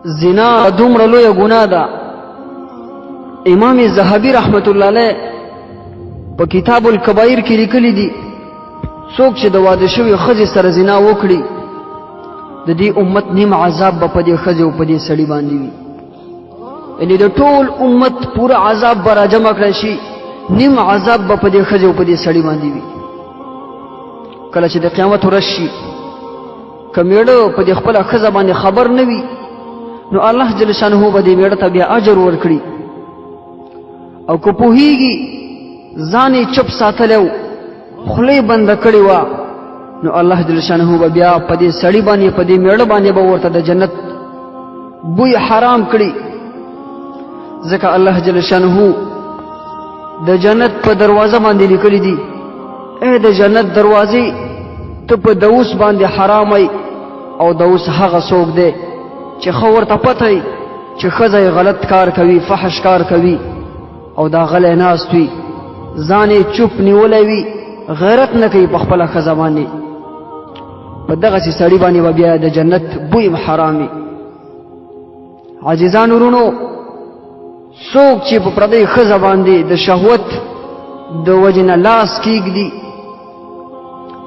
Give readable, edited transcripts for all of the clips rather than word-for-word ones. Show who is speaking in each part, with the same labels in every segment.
Speaker 1: زنا دومره لویه ګناه ده. امام ذهبي رحمت الله علیه په کتاب الکبائر کې لیکلي دي څوک چې د واده شوی ښځې سره زنا وکړي د دې امت نیم عذاب به په دې ښځې او په دې سړي باندې وي. یعنې د ټول امت پوره عذاب به راجمع کړی شي، نیم عذاب به په دې ښځې او په دې سړي باندې وي. کله چې د قیامت ورځ شي که میړه په دې خپله ښځه باندې خبر نه وي نو الله جل شانه به دې میړه ته بیا اجر ورکړي، او که پوهیږي ځان یې چپ ساتلی و خوله یې بنده کړې وه نو الله جل شانه به بیا په دې سړي باندې په دې میړه باندې به ورته د جنت بوی حرام کړي. ځکه الله جل شانه د جنت په دروازه باندې لیکلي دي اے د جنت دروازې ته په دوس باندې حرامئ، او دوس هغه څوک دی چې ښه ورته پته وي چې ښځه یې غلط کار کوي، فحش کار کوي، او دا غلی ناست وي، ځان یې چوپ نیولی وي، غیرت نه کوي په خپله ښځه باندې، په دغسې سړي باندې به بیا د جنت بوی حرام وي. عزیزانو ورونو، څوک چې په پردۍ ښځه باندې د شهوت د وجې نه لاس کیږدي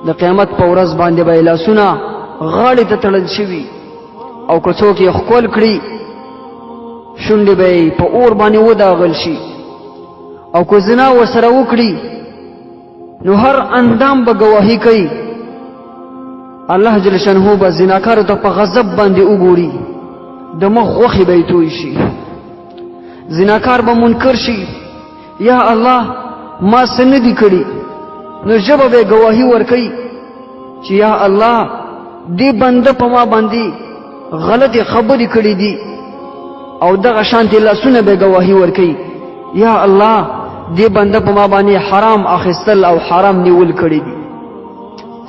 Speaker 1: د قیامت په ورځ باندې به یې لاسونه غاړې ته تړل شوي، او که څوک یې ښکل کړي شونډې به یې په اور باندې وداغل شي، او که زنا ورسره وکړي نو هر اندام به ګواهي کوي. الله جل شانه به زناکارو ته په غضب باندې وګوري، د مخ غوښې به یې توی شي، زناکار به منکر شي یا الله ما څه نه دي کړي، نو ژبه به یې ګواهي ورکوي چې یا الله دې بنده په ما باندې غلطې خبرې کړي دي، او دغه شانتې لاسونه به یې ګواهي ورکوي یا الله دې بنده په ما باندې حرام اخیستل او حرام نیول کړي دي.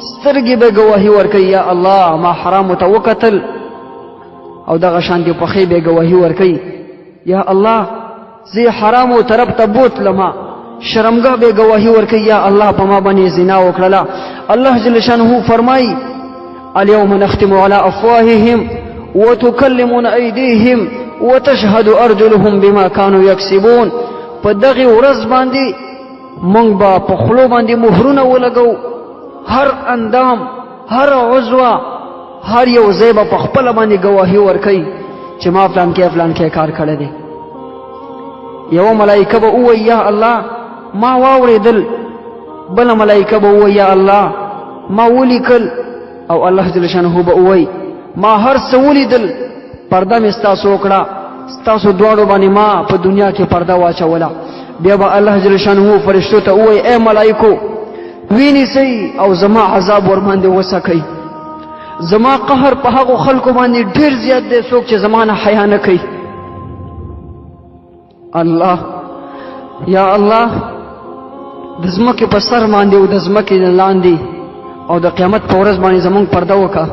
Speaker 1: سترګې به ګواهي ورکوي یا الله ما حرامو ته وکتل، او دغه شانتې پښې به ګواهي ورکوي یا الله زه حرامو طرف ته بوتلمه، شرمګاه به ګواهي ورکوي یا الله په ما باندې زنا وکړله. الله جل شانه فرمایي اليوم نختم على افواههم وتكلمنا ايديهم وتشهد ارجلهم بما كانوا يكسبون. په دغه ورځ باندې مونږ به په خولو باندې مهرونه ولګو، هر اندام هر عضو هر یو ځای به په خپله باندې ګواهي ورکوي چې ما فلان کې فلان کې کار کړی دی. یوه ملایکه به ووایي یا الله ما واورېدل، بله ملایکه به ووایي یا الله ما ولیکل، او الله جل شانه به ووایي ما هر څه ولیدل، پرده مې ستاسو وکړه، ستاسو دواړو باندې ما په دنیا کې پرده واچوله. بیا به الله جل شانه فرشتو ته ووایي اے ملایکو وینیسئ او زما عذاب ورباندې وسکئ، زما قهر په هغو خلکو باندې ډېر زیات دی څوک چې زما نه حیا نه کوي. الله یا الله د ځمکې په سر باندې او د ځمکې لاندې او د قیامت په ورځ باندې زمونږ پرده وکړه.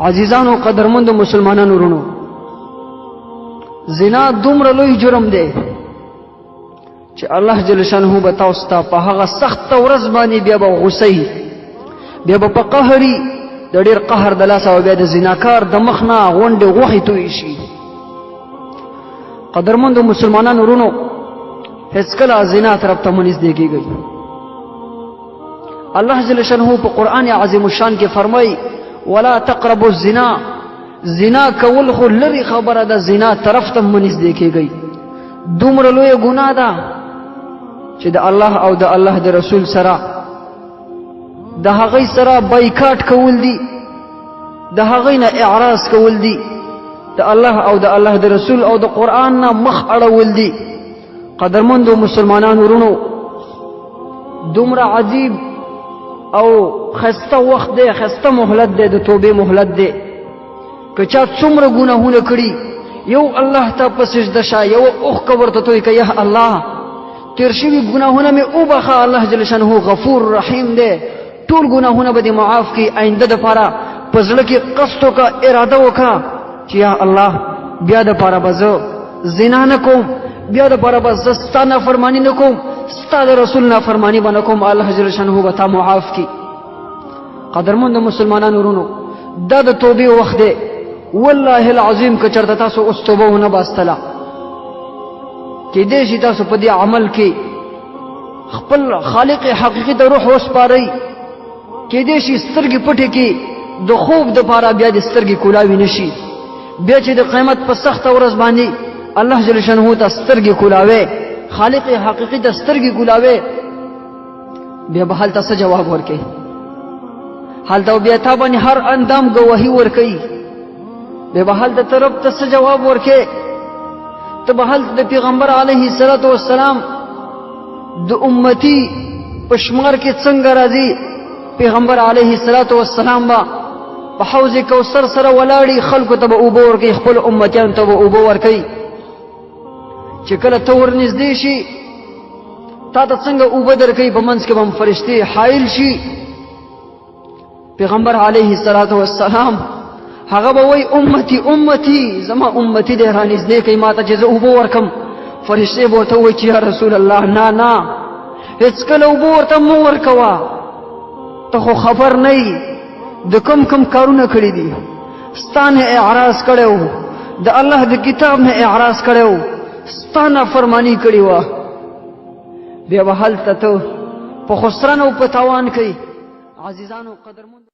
Speaker 1: عزیزانو قدرمندو مسلمانانو ورونو، زنا دومره لوی جرم دی چې الله جل شانه به تاسو ته په هغه سخته ورځ باندې بیا به غوسئ، بیا به په قهري د ډېر قهر د لاسه او بیا د زناکار د مخ نه غونډې غوښې توی شي. قدرمندو مسلمانانو ورونو، هېڅکله زنا طرف ته مه نږدې کېږئ. الله جل شانه په قرآن عظیم الشان کې فرمایي ولا تقربوا الزنا، زنا کول خو لرې خبره ده، زنا طرف ته مه نږدې کېږئ. دومره لویه ګناه ده چې د الله او د الله د رسول سره د هغې سره بایکاټ کول دي، د هغې نه اعراض کول دي، د الله او د الله د رسول او د قرآن نه مخ اړول دي. قدرمندو مسلمانانو ورونو، دومره عجیب او خسته وخت دی، خسته مهلت دی، د توبې مهلت دی. که چا څومره ګناهونه کړي یو الله ته په سجده شه، یو اوښکه ورته توی که یا الله تیر شوي ګناهونه مې وبخه، الله جل شانه غفور رحیم دی، ټول ګناهونه به دې معاف کړي. آینده دپاره په زړه کې قصد وکړه، اراده وکړه چې یا الله بیا دپاره به زه زنا نه کوم، بیا دپاره به زه ستا نافرماني نه کوم، ستا د رسول نافرماني به نه کوم. الله جل شانه به تا معاف کړي. قدرمند مسلمانانو ورونو، دا د توبې وخت دی، والله العظیم که چرته تاسو اوس توبه ونه باستله کېدای شي تاسو په دې عمل کې خپل خالق حقیقي ته روح وسپارئ کېدای شي سترګې پټې کې د خوب دپاره بیا د سترګې کولاوي نه شي بیا چې د قیامت په سخته ورځ باندې الله جل شانه ته سترګې کولاوي خالق حقیقي ته سترګې کولاوي بیا به هلته څه جواب ورکوي هلته بیا تا باندې هر اندام ګواهي ورکوي بیا به هلته ته رب ته څه جواب ورکوي ته به هلته د پیغمبر علیه الصلاة والسلام د امتی په شمار کې څنګه راځي پیغمبر علیه الصلاة والسلام با په حوض کوثر سره ولاړی خلکو ته به اوبه ورکوي خپل امتیانو ته به اوبه ورکوي چې کله ته ورنږدې شي تا ته څنګه اوبه درکوي په منځ کې به هم فرشتې حایل شي پیغمبر علیه الصلاة والسلام هغه به وایي امتی امتی زما امتی دی رانږدې کوي ما ته چې زه اوبه ورکم فرشتې به ورته وایي چې یا رسول الله نه نه هېڅکله اوبه ورته مه ورکوه ته خو خبر نه یې د کم کم کارونه کړي دي ستا نه اعراض کړی و د الله د کتاب نه اعراض کړی و ستا نافرماني کړې وه بیا به هلته ته په خسران او په تاوان کوي عزیزانو قدرمند